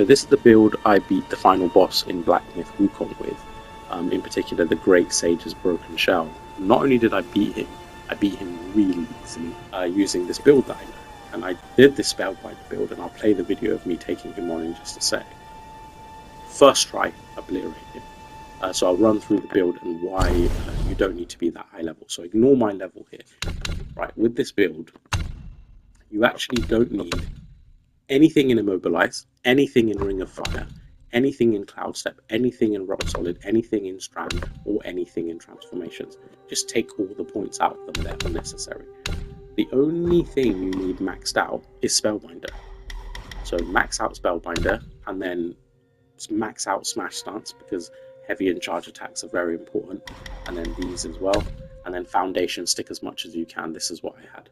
So this is the build I beat the final boss in Black Myth WuKong with, in particular the Great Sage's Broken Shell. Not only did I beat him really easily using this build that I know. And I did this Spellbinder build, and I'll play the video of me taking him on in just a sec. First try, obliterate him. So I'll run through the build and why you don't need to be that high level. So ignore my level here. Right, with this build, you actually don't need anything in Immobilize, anything in Ring of Fire, anything in Cloud Step, anything in Rock Solid, anything in Strand, or anything in Transformations. Just take all the points out of them, they're unnecessary. The only thing you need maxed out is Spellbinder. So max out Spellbinder, and then max out Smash Stance, because heavy and charge attacks are very important, and then these as well, and then Foundation, stick as much as you can. This is what I had.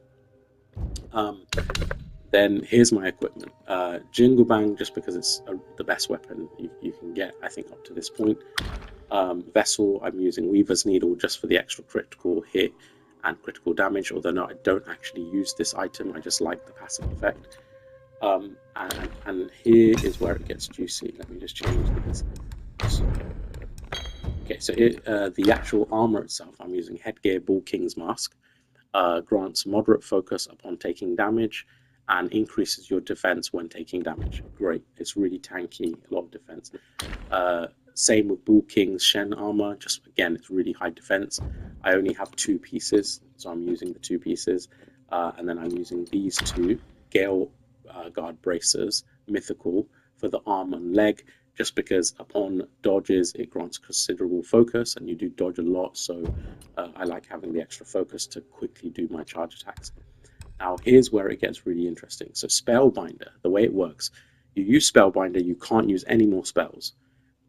Then here's my equipment. Jingle Bang, just because it's the best weapon you can get, I think, up to this point. Vessel, I'm using Weaver's Needle just for the extra critical hit and critical damage, although no, I don't actually use this item, I just like the passive effect. And here is where it gets juicy. Let me just change these. So the actual armor itself, I'm using Headgear Bull King's Mask, grants moderate focus upon taking damage and increases your defense when taking damage. Great, it's really tanky, a lot of defense. Same with Bull King's Shen armor, just again, it's really high defense. I only have 2 pieces, so I'm using the 2 pieces. And then I'm using these 2 Gale Guard Bracers, mythical, for the arm and leg, just because upon dodges it grants considerable focus, and you do dodge a lot, so I like having the extra focus to quickly do my charge attacks. Now here's where it gets really interesting. So Spellbinder, the way it works, you use Spellbinder, you can't use any more spells.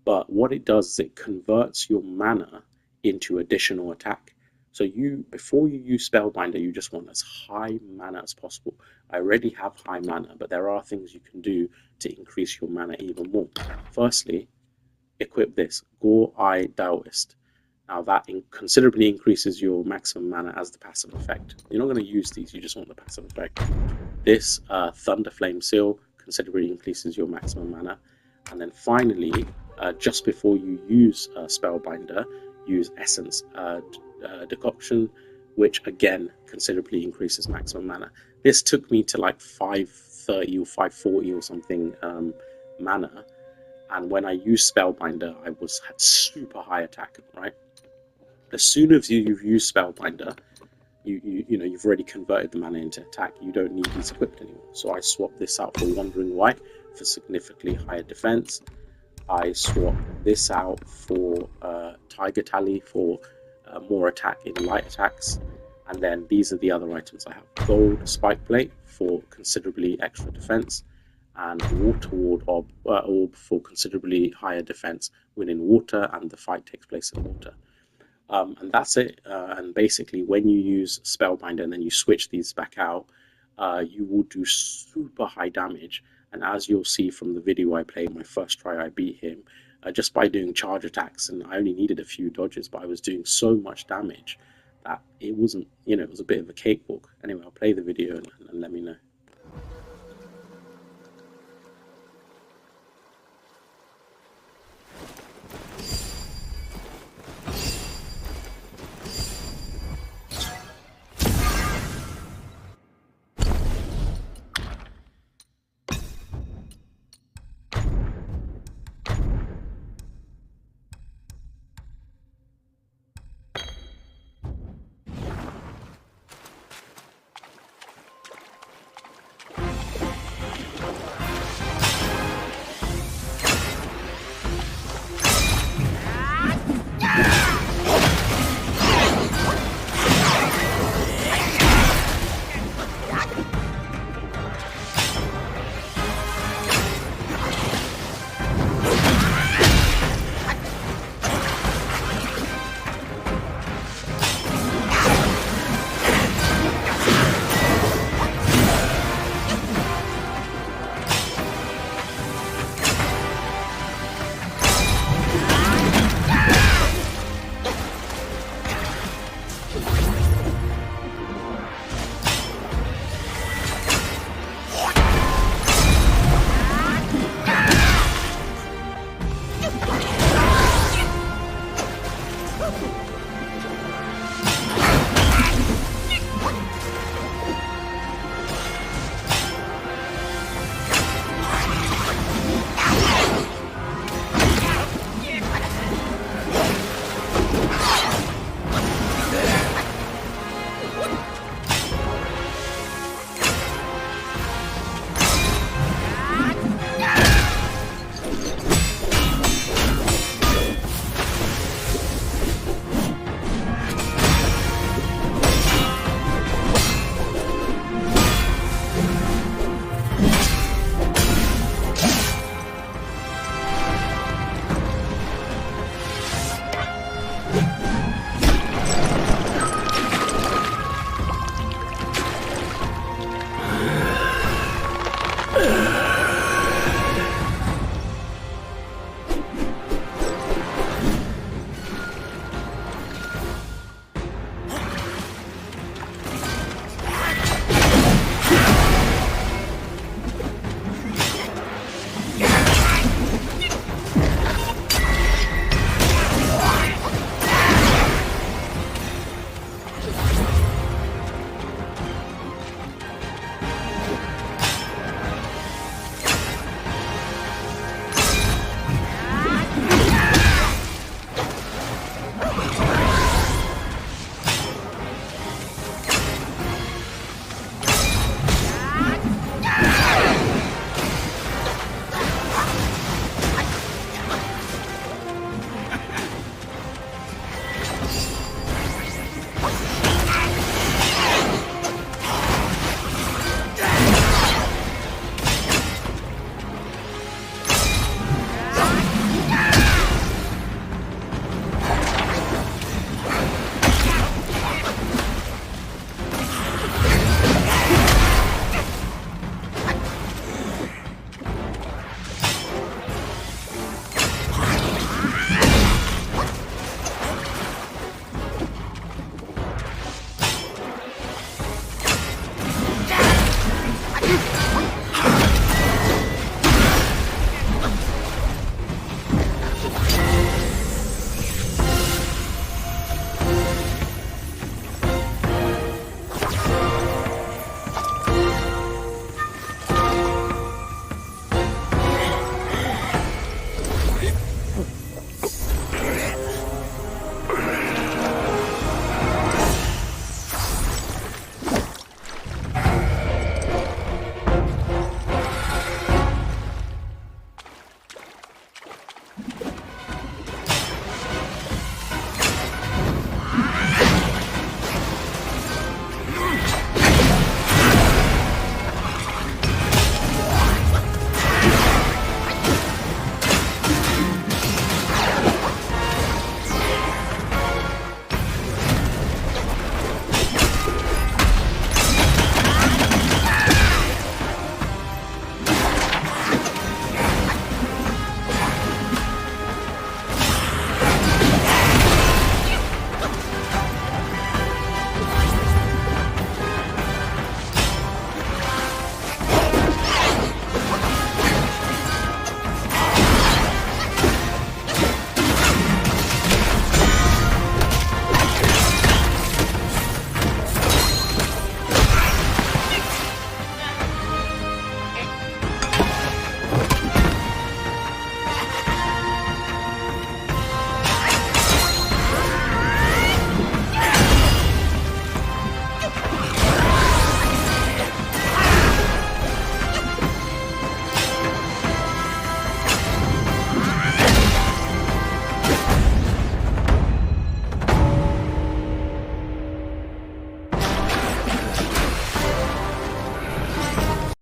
But what it does is it converts your mana into additional attack. So before you use Spellbinder, you just want as high mana as possible. I already have high mana, but there are things you can do to increase your mana even more. Firstly, equip this, Gore Eye Taoist. Now that considerably increases your maximum mana as the passive effect. You're not going to use these, you just want the passive effect. This Thunder Flame Seal considerably increases your maximum mana. And then finally, just before you use Spellbinder, use Essence Decoction, which again considerably increases maximum mana. This took me to like 530 or 540 or something mana, and when I used Spellbinder, I had super high attack. Right, as soon as you've used Spellbinder, you've already converted the mana into attack. You don't need these equipped anymore. So I swapped this out for Wandering White for significantly higher defense. I swapped this out for Tiger Tally for more attack in light attacks. And then these are the other items I have. Gold Spike Plate for considerably extra defense, and Water Ward Orb for considerably higher defense when in water and the fight takes place in water. And that's it. And basically, when you use Spellbinder and then you switch these back out, you will do super high damage. And as you'll see from the video I played, my first try I beat him, just by doing charge attacks, and I only needed a few dodges, but I was doing so much damage that it wasn't, it was a bit of a cakewalk. Anyway, I'll play the video and let me know.